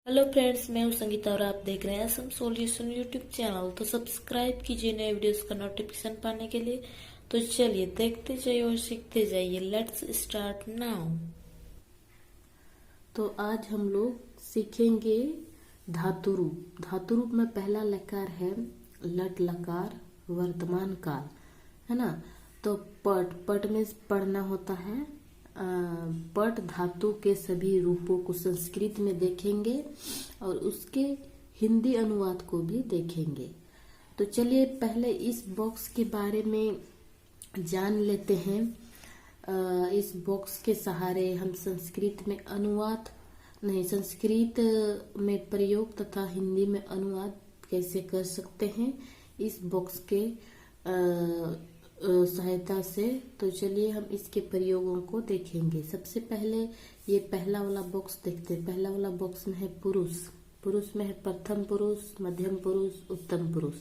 Hello friends, मैं हूं संगीता और आप देख रहे हैं सम सॉल्यूशन यूट्यूब चैनल। तो सब्सक्राइब कीजिए नए वीडियोस का नोटिफिकेशन पाने के लिए। तो चलिए देखते जाइए और सीखते जाइए। Let's start now. तो आज हम लोग सीखेंगे धातु रूप। धातु रूप में पहला लकार है लट लकार वर्तमान काल, है ना। तो पट पट में पढ़ना होता है। पट धातु के सभी रूपों को संस्कृत में देखेंगे और उसके हिंदी अनुवाद को भी देखेंगे। तो चलिए पहले इस बॉक्स के बारे में जान लेते हैं। इस बॉक्स के सहारे हम संस्कृत में अनुवाद नहीं, संस्कृत में प्रयोग तथा हिंदी में अनुवाद कैसे कर सकते हैं इस बॉक्स के सहायता से। तो चलिए हम इसके प्रयोगों को देखेंगे। सबसे पहले ये पहला वाला बॉक्स देखते हैं। पहला वाला बॉक्स में है पुरुष। पुरुष में है प्रथम पुरुष, मध्यम पुरुष, उत्तम पुरुष,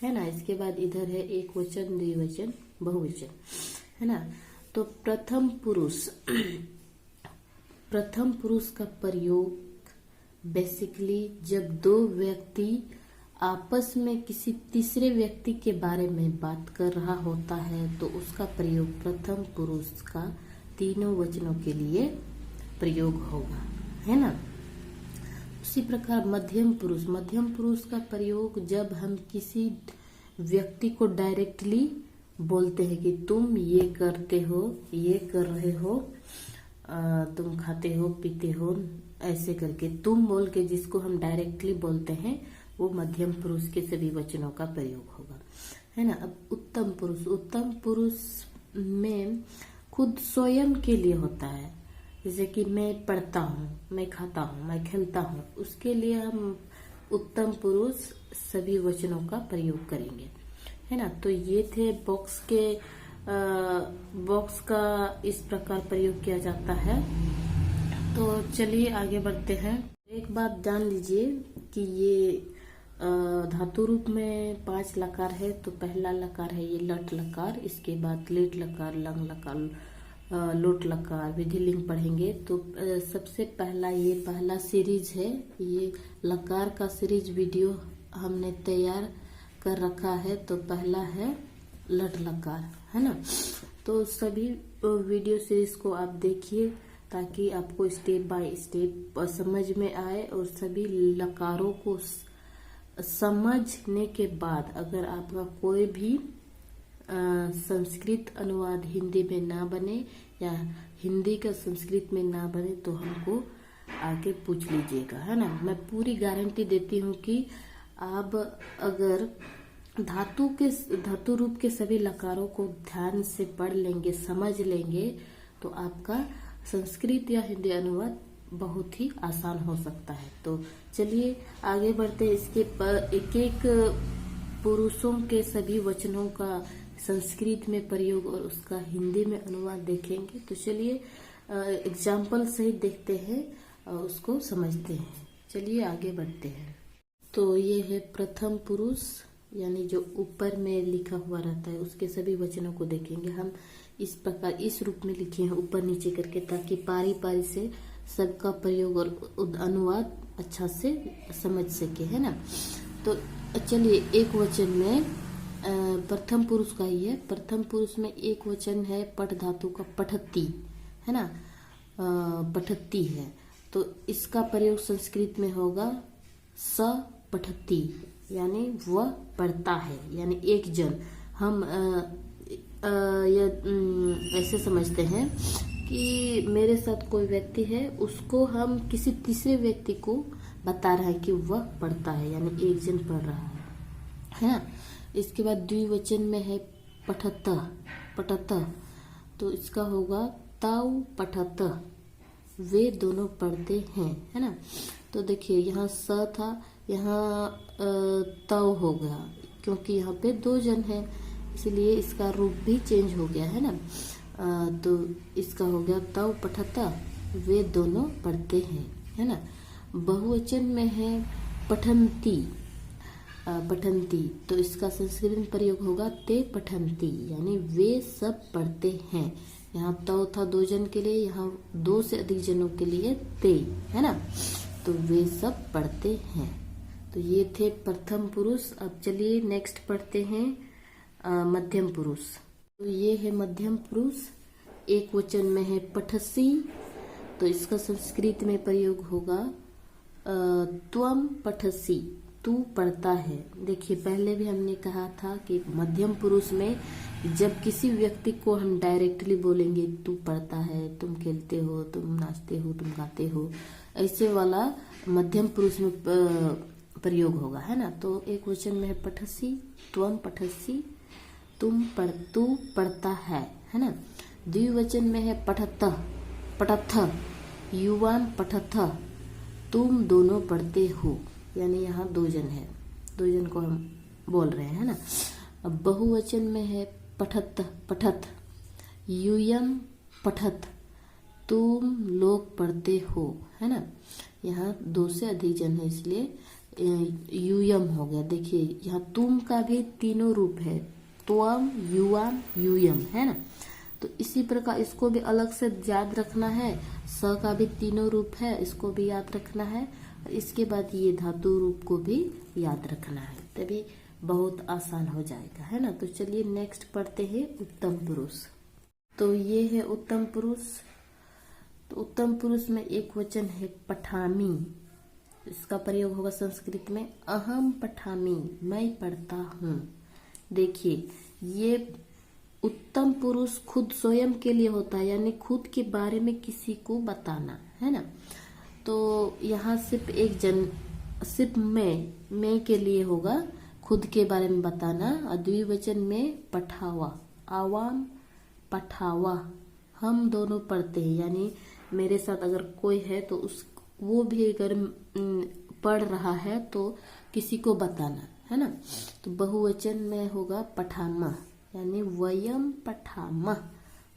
है ना। इसके बाद इधर है एक वचन, द्विवचन, बहुवचन, है ना। तो प्रथम पुरुष प्रथम पुरुष का प्रयोग बेसिकली जब दो व्यक्ति आपस में किसी तीसरे व्यक्ति के बारे में बात कर रहा होता है तो उसका प्रयोग प्रथम पुरुष का तीनों वचनों के लिए प्रयोग होगा, है ना। उसी प्रकार मध्यम पुरुष का प्रयोग जब हम किसी व्यक्ति को डायरेक्टली बोलते हैं कि तुम ये करते हो, ये कर रहे हो, तुम खाते हो, पीते हो, ऐसे करके तुम बोल के जिसको हम डायरेक्टली बोलते हैं वो मध्यम पुरुष के सभी वचनों का प्रयोग होगा, है ना। अब उत्तम पुरुष में खुद स्वयं के लिए होता है। जैसे कि मैं पढ़ता हूँ, मैं खाता हूँ, मैं खेलता हूँ, उसके लिए हम उत्तम पुरुष सभी वचनों का प्रयोग करेंगे, है ना। तो ये थे बॉक्स का इस प्रकार प्रयोग किया जाता है। तो चलिए आगे बढ़ते हैं। एक बात जान लीजिए कि ये धातु रूप में 5 लकार है। तो पहला लकार है ये लट लकार, इसके बाद लिट लकार, लंग लकार, लोट लकार, विधिलिंग पढ़ेंगे। तो सबसे पहला ये पहला सीरीज है, ये लकार का सीरीज वीडियो हमने तैयार कर रखा है। तो पहला है लट लकार, है ना। तो सभी वीडियो सीरीज को आप देखिए ताकि आपको स्टेप बाय स्टेप समझ में आए। और सभी लकारों को समझने के बाद अगर आपका कोई भी संस्कृत अनुवाद हिंदी में ना बने या हिंदी का संस्कृत में ना बने तो हमको आके पूछ लीजिएगा, है ना। मैं पूरी गारंटी देती हूँ कि आप अगर धातु रूप के सभी लकारों को ध्यान से पढ़ लेंगे, समझ लेंगे तो आपका संस्कृत या हिंदी अनुवाद बहुत ही आसान हो सकता है। तो चलिए आगे बढ़ते हैं। इसके एक एक पुरुषों के सभी वचनों का संस्कृत में प्रयोग और उसका हिंदी में अनुवाद देखेंगे। तो चलिए एग्जाम्पल सहित देखते हैं और उसको समझते हैं। चलिए आगे बढ़ते हैं। तो ये है प्रथम पुरुष, यानी जो ऊपर में लिखा हुआ रहता है उसके सभी वचनों को देखेंगे हम। इस प्रकार इस रूप में लिखे हैं ऊपर नीचे करके, ताकि पारी पारी से सबका प्रयोग और अनुवाद अच्छा से समझ सके, है ना। तो चलिए एक वचन में प्रथम पुरुष का ही है। प्रथम पुरुष में एक वचन है पट धातु का, पठती, है ना, पठती है। तो इसका प्रयोग संस्कृत में होगा स पठती, यानी वह पढ़ता है, यानी एक जन। हम ऐसे समझते हैं कि मेरे साथ कोई व्यक्ति है, उसको हम किसी तीसरे व्यक्ति को बता रहे हैं कि वह पढ़ता है, यानी एक जन पढ़ रहा है ना। इसके बाद द्विवचन में है पठत, तो इसका होगा ताऊ पठत, वे दोनों पढ़ते हैं, है ना। तो देखिए यहाँ स था, यहाँ ताऊ हो गया क्योंकि यहाँ पे 2 जन है, इसलिए इसका रूप भी चेंज हो गया, है ना। तो इसका हो गया ताऊ पठता, वे दोनों पढ़ते हैं, है ना। बहुवचन में है पठंती, तो इसका संस्कृत में प्रयोग होगा ते पठंती, यानी वे सब पढ़ते हैं। यहाँ तो था 2 जन के लिए, यहाँ 2 से अधिक जनों के लिए ते, है ना। तो वे सब पढ़ते हैं। तो ये थे प्रथम पुरुष। अब चलिए नेक्स्ट पढ़ते हैं मध्यम पुरुष। तो ये है मध्यम पुरुष, एक वचन में है पठसी। तो इसका संस्कृत में प्रयोग होगा त्वम पठसी, तू पढ़ता है। देखिए पहले भी हमने कहा था कि मध्यम पुरुष में जब किसी व्यक्ति को हम डायरेक्टली बोलेंगे तू पढ़ता है, तुम खेलते हो, तुम नाचते हो, तुम गाते हो, ऐसे वाला मध्यम पुरुष में प्रयोग होगा, है ना। तो एक वचन में है पठसी, त्वम पठसी, तू पढ़ता है ना। द्विवचन में है पठतः, पठतः, युवान पठतः, तुम दोनों पढ़ते हो, यानी यहाँ दो जन है, दो जन को हम बोल रहे हैं ना। अब बहुवचन में है पठत, पठत, यूयम पठत, तुम लोग पढ़ते हो, है ना। यहाँ दो से अधिक जन है इसलिए यूयम हो गया। देखिए यहाँ तुम का भी तीनों रूप है, त्वम, युवाम, यूयम, है ना। तो इसी प्रकार इसको भी अलग से याद रखना है। स का भी तीनों रूप है, इसको भी याद रखना है। और इसके बाद ये धातु रूप को भी याद रखना है, तभी बहुत आसान हो जाएगा, है ना। तो चलिए नेक्स्ट पढ़ते हैं उत्तम पुरुष। तो ये है उत्तम पुरुष। तो उत्तम पुरुष में एक वचन है पठामी। इसका प्रयोग होगा संस्कृत में अहम पठामी, मैं पढ़ता हूँ। देखिए ये उत्तम पुरुष खुद स्वयं के लिए होता है, यानी खुद के बारे में किसी को बताना, है ना। तो यहाँ सिर्फ मैं के लिए होगा, खुद के बारे में बताना। और द्विवचन में पठावा, आवाम पठावा, हम दोनों पढ़ते हैं, यानी मेरे साथ अगर कोई है तो वो भी अगर पढ़ रहा है तो किसी को बताना, है ना। तो बहुवचन में होगा पठामा, यानी वयम पठामा,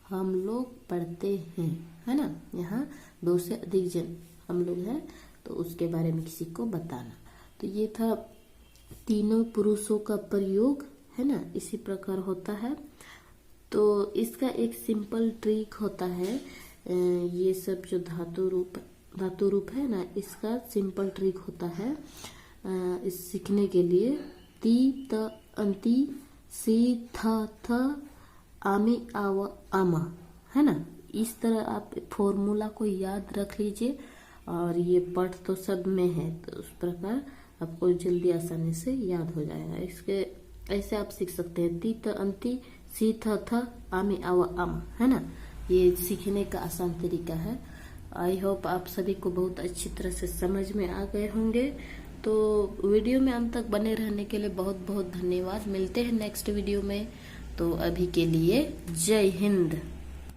हम लोग पढ़ते हैं, है ना। यहाँ दो से अधिक जन हम लोग हैं तो उसके बारे में किसी को बताना। तो ये था तीनों पुरुषों का प्रयोग, है ना, इसी प्रकार होता है। तो इसका एक सिंपल ट्रिक होता है, ये सब जो धातु रूप है ना, इसका सिंपल ट्रिक होता है इस सीखने के लिए। ती त अंति सी थ थ आमी आव आमा, है ना। इस तरह आप फॉर्मूला को याद रख लीजिए। और ये पढ़ तो सब में है, तो उस प्रकार आपको जल्दी आसानी से याद हो जाएगा। इसके ऐसे आप सीख सकते हैं ती त अंति सी थ थ आमी आव आमा, है ना। ये सीखने का आसान तरीका है। आई होप आप सभी को बहुत अच्छी तरह से समझ में आ गए होंगे। तो वीडियो में अंत तक बने रहने के लिए बहुत बहुत धन्यवाद। मिलते हैं नेक्स्ट वीडियो में। तो अभी के लिए जय हिंद।